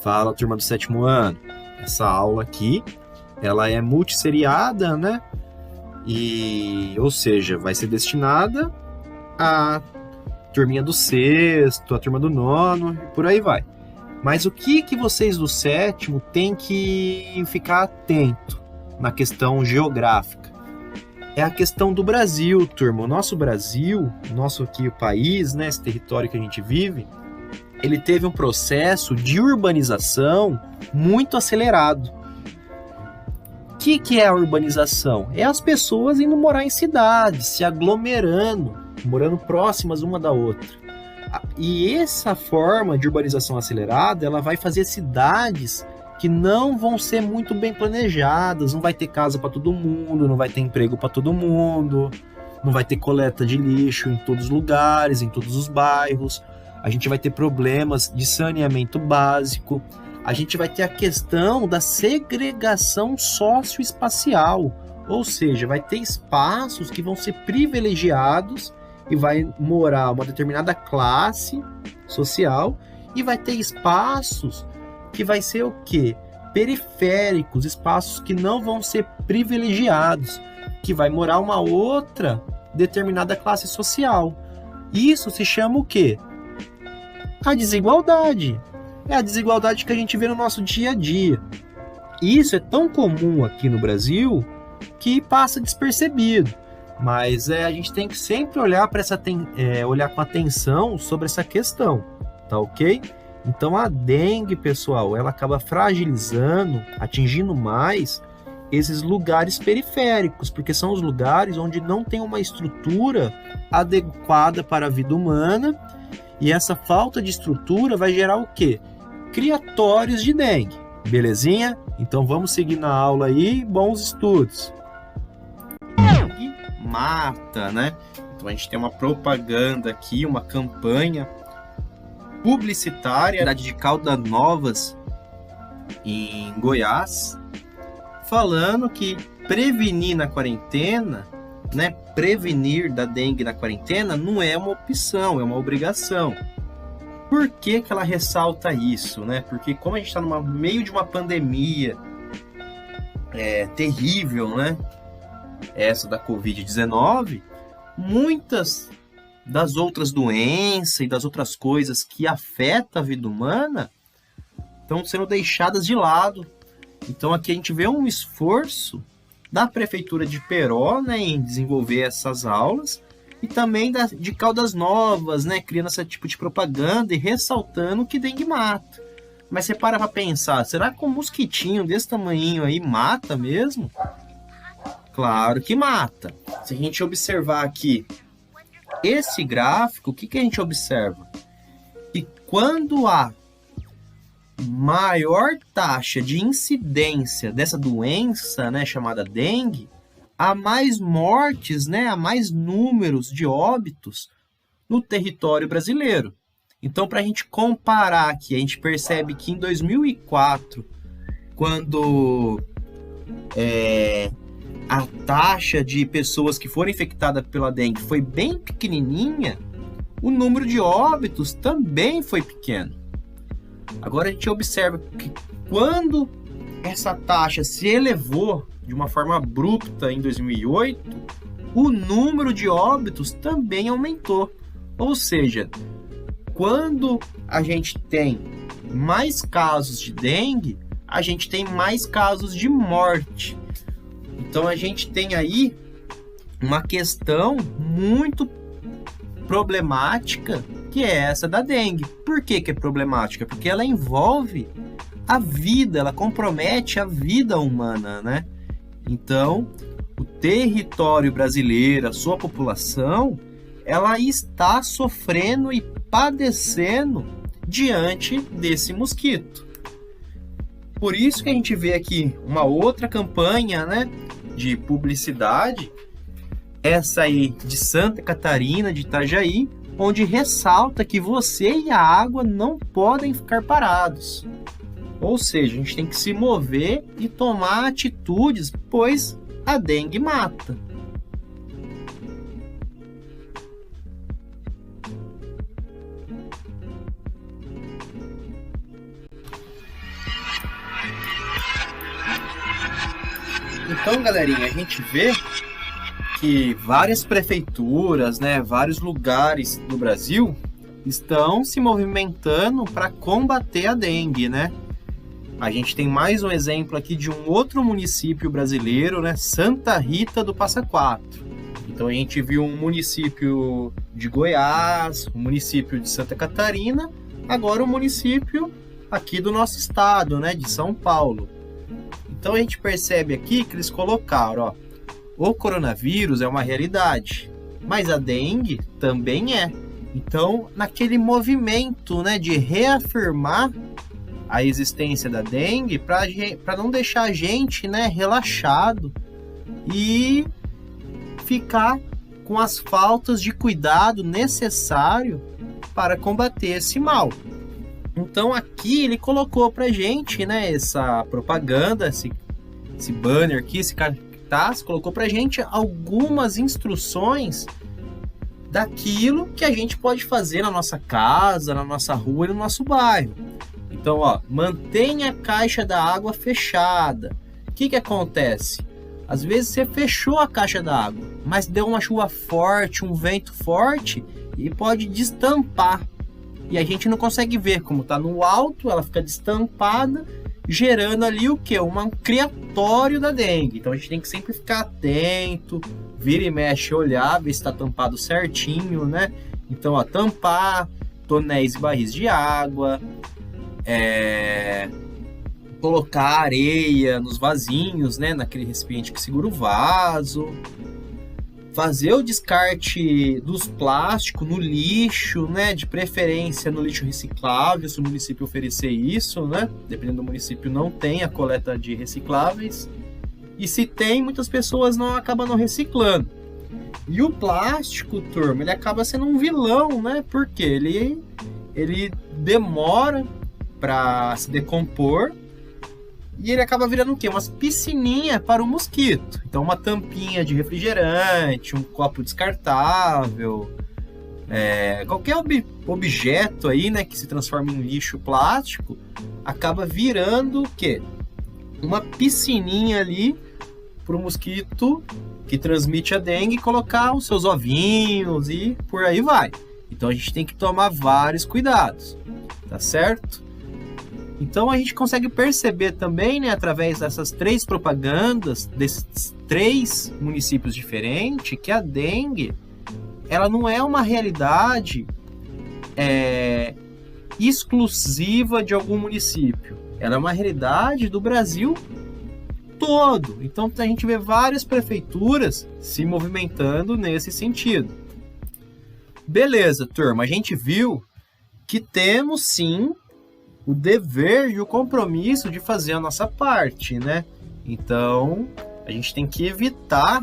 Fala, turma do sétimo ano. Essa aula aqui, ela é multisseriada, né? Ou seja, vai ser destinada à turminha do sexto, à turma do nono, e por aí vai. Mas o que vocês do sétimo têm que ficar atento na questão geográfica? É a questão do Brasil, turma. O nosso Brasil, nosso aqui o país, né, esse território que a gente vive, ele teve um processo de urbanização muito acelerado. O que é a urbanização? É as pessoas indo morar em cidades, se aglomerando, morando próximas uma da outra. E essa forma de urbanização acelerada, ela vai fazer cidades que não vão ser muito bem planejadas, não vai ter casa para todo mundo, não vai ter emprego para todo mundo, não vai ter coleta de lixo em todos os lugares, em todos os bairros. A gente vai ter problemas de saneamento básico, a gente vai ter a questão da segregação socioespacial, ou seja, vai ter espaços que vão ser privilegiados e vai morar uma determinada classe social, e vai ter espaços que vai ser o quê? Periféricos, espaços que não vão ser privilegiados, que vai morar uma outra determinada classe social. Isso se chama o quê? A desigualdade. É a desigualdade que a gente vê no nosso dia a dia. E isso é tão comum aqui no Brasil que passa despercebido. Mas a gente tem que sempre olhar olhar com atenção sobre essa questão, tá ok? Então a dengue, pessoal, ela acaba fragilizando, atingindo mais esses lugares periféricos, porque são os lugares onde não tem uma estrutura adequada para a vida humana, e essa falta de estrutura vai gerar o quê? Criatórios de dengue, belezinha? Então vamos seguir na aula aí, bons estudos. Dengue mata, né? Então a gente tem uma propaganda aqui, uma campanha publicitária da cidade de Caldas Novas, em Goiás, falando que prevenir na quarentena, né, prevenir da dengue na quarentena não é uma opção, é uma obrigação. Por que ela ressalta isso, né? Porque como a gente está no meio de uma pandemia terrível, né? Essa da Covid-19, muitas das outras doenças e das outras coisas que afetam a vida humana estão sendo deixadas de lado. Então aqui a gente vê um esforço da Prefeitura de Peró, né, em desenvolver essas aulas, e também de Caldas Novas, né, criando esse tipo de propaganda e ressaltando que dengue mata. Mas você para pensar, será que um mosquitinho desse tamanhinho aí mata mesmo? Claro que mata. Se a gente observar aqui esse gráfico, o que a gente observa? E quando há maior taxa de incidência dessa doença, né, chamada dengue, há mais mortes, né, há mais números de óbitos no território brasileiro. Então, para a gente comparar aqui, a gente percebe que em 2004, quando a taxa de pessoas que foram infectadas pela dengue foi bem pequenininha, o número de óbitos também foi pequeno. Agora a gente observa que quando essa taxa se elevou de uma forma abrupta em 2008, o número de óbitos também aumentou. Ou seja, quando a gente tem mais casos de dengue, a gente tem mais casos de morte. Então a gente tem aí uma questão muito problemática, que é essa da dengue. Por que é problemática? Porque ela envolve a vida, ela compromete a vida humana, né? Então, o território brasileiro, a sua população, ela está sofrendo e padecendo diante desse mosquito. Por isso que a gente vê aqui uma outra campanha, né, de publicidade, essa aí de Santa Catarina, de Itajaí, onde ressalta que você e a água não podem ficar parados. Ou seja, a gente tem que se mover e tomar atitudes, pois a dengue mata. Então, galerinha, a gente vê que várias prefeituras, né, vários lugares do Brasil estão se movimentando para combater a dengue, né? A gente tem mais um exemplo aqui de um outro município brasileiro, né, Santa Rita do Passa Quatro. Então a gente viu um município de Goiás, um município de Santa Catarina, agora um município aqui do nosso estado, né, de São Paulo. Então a gente percebe aqui que eles colocaram, ó, o coronavírus é uma realidade, mas a dengue também é. Então, naquele movimento, né, de reafirmar a existência da dengue para não deixar a gente, né, relaxado e ficar com as faltas de cuidado necessário para combater esse mal. Então aqui ele colocou pra gente, né, essa propaganda, esse banner aqui, esse cartaz, colocou pra gente algumas instruções daquilo que a gente pode fazer na nossa casa, na nossa rua e no nosso bairro. Então, ó, mantenha a caixa da água fechada. O que acontece? Às vezes você fechou a caixa d'água, mas deu uma chuva forte, um vento forte e pode destampar. E a gente não consegue ver, como está no alto, ela fica destampada, gerando ali o quê? Um criatório da dengue. Então a gente tem que sempre ficar atento, vira e mexe, olhar, ver se está tampado certinho, né? Então, ó, tampar, tonéis e barris de água, colocar areia nos vasinhos, né, naquele recipiente que segura o vaso, fazer o descarte dos plásticos no lixo, né, de preferência no lixo reciclável, se o município oferecer isso, né, dependendo do município não tem a coleta de recicláveis, e se tem, muitas pessoas acabam não reciclando. E o plástico, turma, ele acaba sendo um vilão, né, porque ele demora para se decompor, e ele acaba virando o quê? Umas piscininhas para o mosquito. Então uma tampinha de refrigerante, um copo descartável, qualquer objeto aí, né, que se transforma em lixo plástico, acaba virando o quê? Uma piscininha ali para o mosquito que transmite a dengue colocar os seus ovinhos e por aí vai. Então a gente tem que tomar vários cuidados, tá certo? Então a gente consegue perceber também, né, através dessas 3 propagandas, desses 3 municípios diferentes, que a dengue, ela não é uma realidade exclusiva de algum município. Ela é uma realidade do Brasil todo. Então a gente vê várias prefeituras se movimentando nesse sentido. Beleza, turma, a gente viu que temos sim o dever e o compromisso de fazer a nossa parte, né? Então, a gente tem que evitar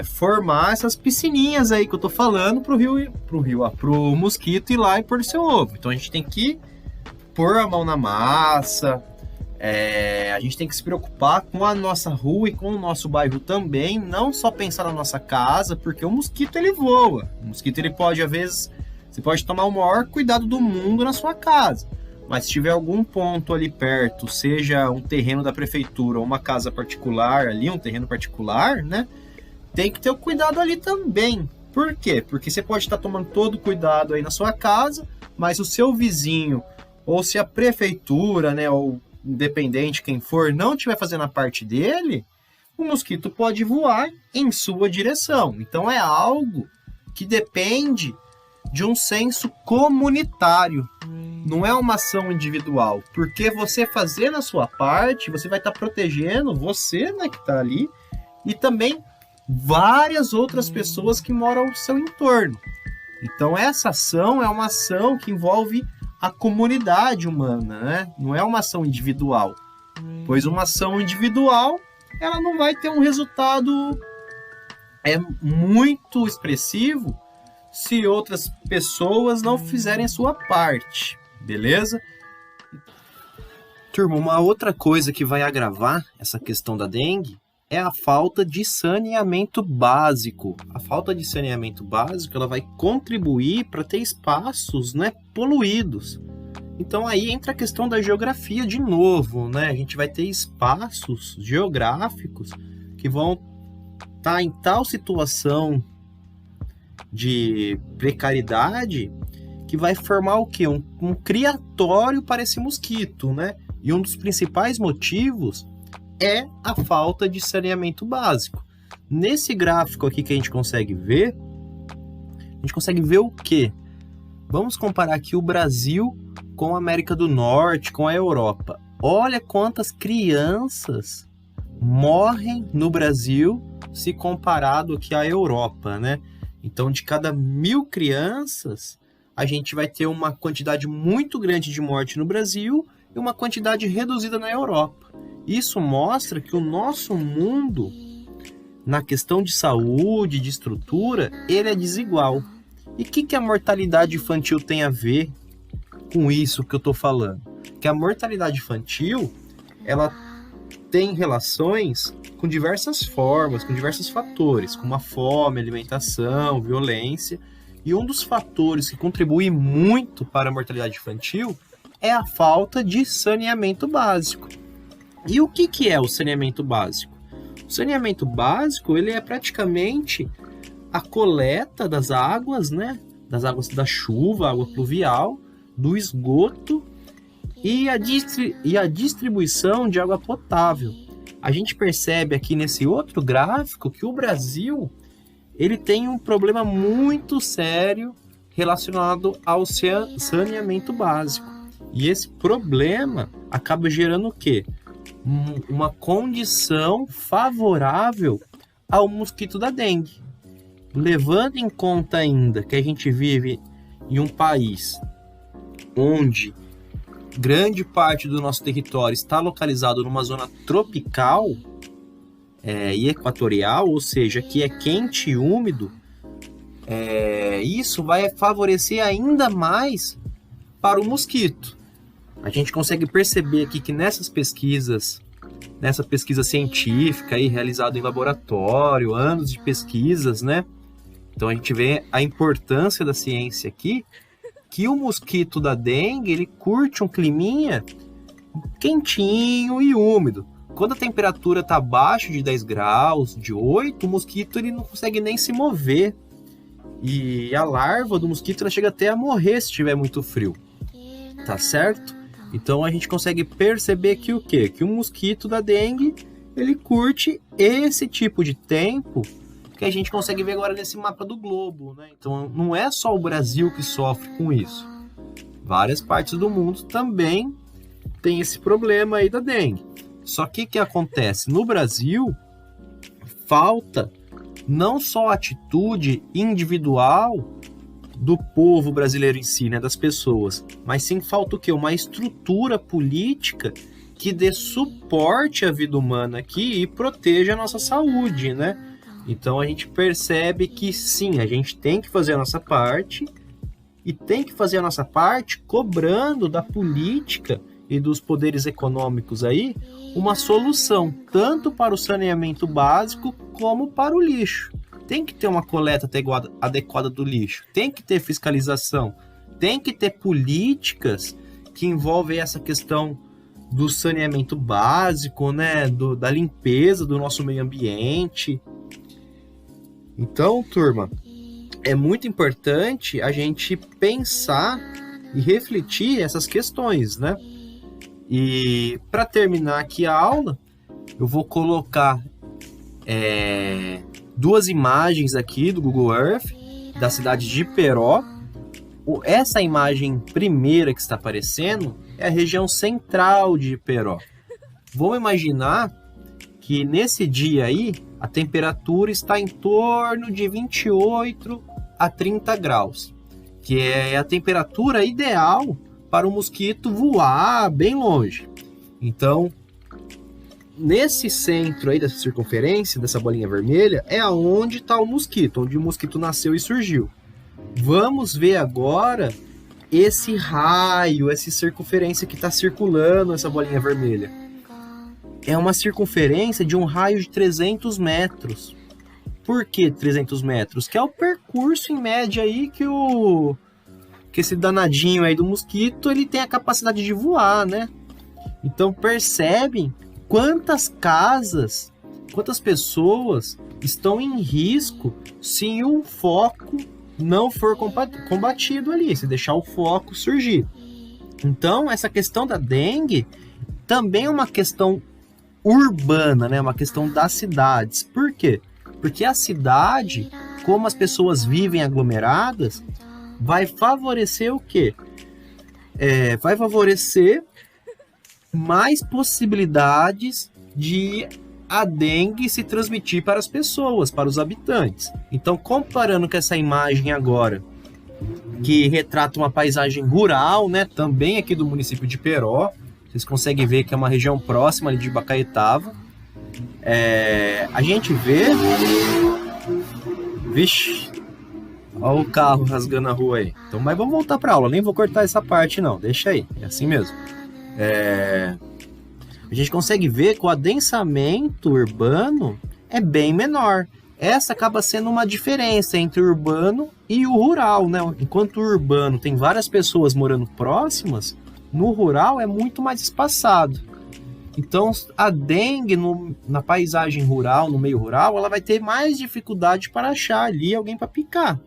formar essas piscininhas aí que eu tô falando pro mosquito ir lá e pôr seu ovo. Então, a gente tem que pôr a mão na massa, a gente tem que se preocupar com a nossa rua e com o nosso bairro também, não só pensar na nossa casa, porque o mosquito, ele voa. O mosquito, ele pode, às vezes, você pode tomar o maior cuidado do mundo na sua casa, mas se tiver algum ponto ali perto, seja um terreno da prefeitura ou uma casa particular ali, um terreno particular, né? Tem que ter o cuidado ali também. Por quê? Porque você pode estar tomando todo o cuidado aí na sua casa, mas o seu vizinho, ou se a prefeitura, né, ou independente quem for, não estiver fazendo a parte dele, o mosquito pode voar em sua direção. Então é algo que depende de um senso comunitário, não é uma ação individual, porque você fazendo a sua parte, você vai estar protegendo você, né, que está ali, e também várias outras pessoas que moram ao seu entorno. Então essa ação é uma ação que envolve a comunidade humana, né? Não é uma ação individual, pois uma ação individual ela não vai ter um resultado muito expressivo se outras pessoas não fizerem a sua parte, beleza? Turma, uma outra coisa que vai agravar essa questão da dengue é a falta de saneamento básico. A falta de saneamento básico ela vai contribuir para ter espaços, né, poluídos. Então aí entra a questão da geografia de novo, né? A gente vai ter espaços geográficos que vão estar em tal situação de precariedade que vai formar o quê? Um criatório para esse mosquito, né? E um dos principais motivos é a falta de saneamento básico. Nesse gráfico aqui que a gente consegue ver o quê? Vamos comparar aqui o Brasil com a América do Norte, com a Europa. Olha quantas crianças morrem no Brasil se comparado aqui à Europa, né? Então, de cada 1.000 crianças, a gente vai ter uma quantidade muito grande de morte no Brasil e uma quantidade reduzida na Europa. Isso mostra que o nosso mundo, na questão de saúde, de estrutura, ele é desigual. E o que a mortalidade infantil tem a ver com isso que eu estou falando? Que a mortalidade infantil, ela tem relações com diversas formas, com diversos fatores, como a fome, alimentação, violência. E um dos fatores que contribui muito para a mortalidade infantil é a falta de saneamento básico. E o que é o saneamento básico? O saneamento básico, ele é praticamente a coleta das águas, né? Das águas da chuva, água pluvial, do esgoto e a distribuição de água potável. A gente percebe aqui nesse outro gráfico que o Brasil ele tem um problema muito sério relacionado ao saneamento básico. E esse problema acaba gerando o quê? Uma condição favorável ao mosquito da dengue. Levando em conta ainda que a gente vive em um país onde grande parte do nosso território está localizado numa zona tropical e equatorial, ou seja, que é quente e úmido, isso vai favorecer ainda mais para o mosquito. A gente consegue perceber aqui que nessa pesquisa científica aí, realizada em laboratório, anos de pesquisas, né? Então a gente vê a importância da ciência aqui, que o mosquito da dengue, ele curte um climinha quentinho e úmido. Quando a temperatura está abaixo de 10 graus, de 8, o mosquito ele não consegue nem se mover. E a larva do mosquito ela chega até a morrer se estiver muito frio. Tá certo? Então a gente consegue perceber que o quê? Que o mosquito da dengue, ele curte esse tipo de tempo que a gente consegue ver agora nesse mapa do globo, né? Então não é só o Brasil que sofre com isso. Várias partes do mundo também tem esse problema aí da dengue. Só que o que acontece? No Brasil, falta não só a atitude individual do povo brasileiro em si, né, das pessoas, mas sim falta o quê? Uma estrutura política que dê suporte à vida humana aqui e proteja a nossa saúde, né? Então a gente percebe que sim, a gente tem que fazer a nossa parte e tem que fazer a nossa parte cobrando da política e dos poderes econômicos aí uma solução, tanto para o saneamento básico como para o lixo. Tem que ter uma coleta adequada do lixo, tem que ter fiscalização, tem que ter políticas que envolvem essa questão do saneamento básico, né, da limpeza do nosso meio ambiente. Então, turma, é muito importante a gente pensar e refletir essas questões, né? E para terminar aqui a aula, eu vou colocar duas imagens aqui do Google Earth da cidade de Iperó. Essa imagem primeira que está aparecendo é a região central de Iperó. Vamos imaginar que nesse dia aí a temperatura está em torno de 28 a 30 graus, que é a temperatura ideal para o mosquito voar bem longe. Então, nesse centro aí dessa circunferência, dessa bolinha vermelha, é onde está o mosquito, onde o mosquito nasceu e surgiu. Vamos ver agora esse raio, essa circunferência que está circulando essa bolinha vermelha. É uma circunferência de um raio de 300 metros. Por que 300 metros? Que é o percurso em média aí que o que esse danadinho aí do mosquito, ele tem a capacidade de voar, né? Então percebem quantas casas, quantas pessoas estão em risco se o foco não for combatido ali, se deixar o foco surgir. Então, essa questão da dengue também é uma questão urbana, né? Uma questão das cidades. Por quê? Porque a cidade, como as pessoas vivem aglomeradas, vai favorecer o quê? Vai favorecer mais possibilidades de a dengue se transmitir para as pessoas, para os habitantes. Então, comparando com essa imagem agora, que retrata uma paisagem rural, né, também aqui do município de Peró, vocês conseguem ver que é uma região próxima ali de Bacaetava. A gente vê... Vixe, olha o carro rasgando a rua aí. Então, mas vamos voltar para a aula, nem vou cortar essa parte não, deixa aí, é assim mesmo. A gente consegue ver que o adensamento urbano é bem menor. Essa acaba sendo uma diferença entre o urbano e o rural, né? Enquanto o urbano tem várias pessoas morando próximas, no rural é muito mais espaçado. Então, a dengue na paisagem rural, no meio rural, ela vai ter mais dificuldade para achar ali alguém para picar.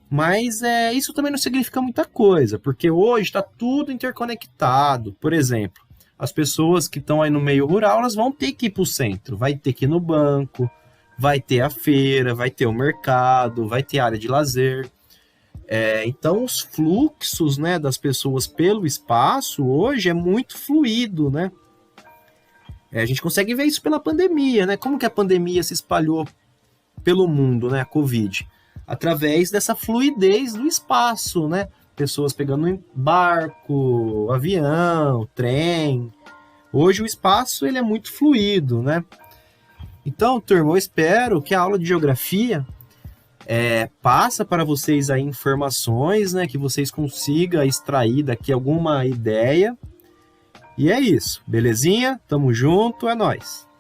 Mas isso também não significa muita coisa, porque hoje está tudo interconectado. Por exemplo, as pessoas que estão aí no meio rural, elas vão ter que ir para o centro, vai ter que ir no banco, vai ter a feira, vai ter o mercado, vai ter área de lazer. Então, os fluxos, né, das pessoas pelo espaço hoje é muito fluido, né? A gente consegue ver isso pela pandemia, né? Como que a pandemia se espalhou pelo mundo, né? A Covid. Através dessa fluidez do espaço, né? Pessoas pegando barco, avião, trem. Hoje o espaço ele é muito fluido, né? Então, turma, eu espero que a aula de geografia passa para vocês aí informações, né? Que vocês consigam extrair daqui alguma ideia. E é isso, belezinha? Tamo junto, é nóis!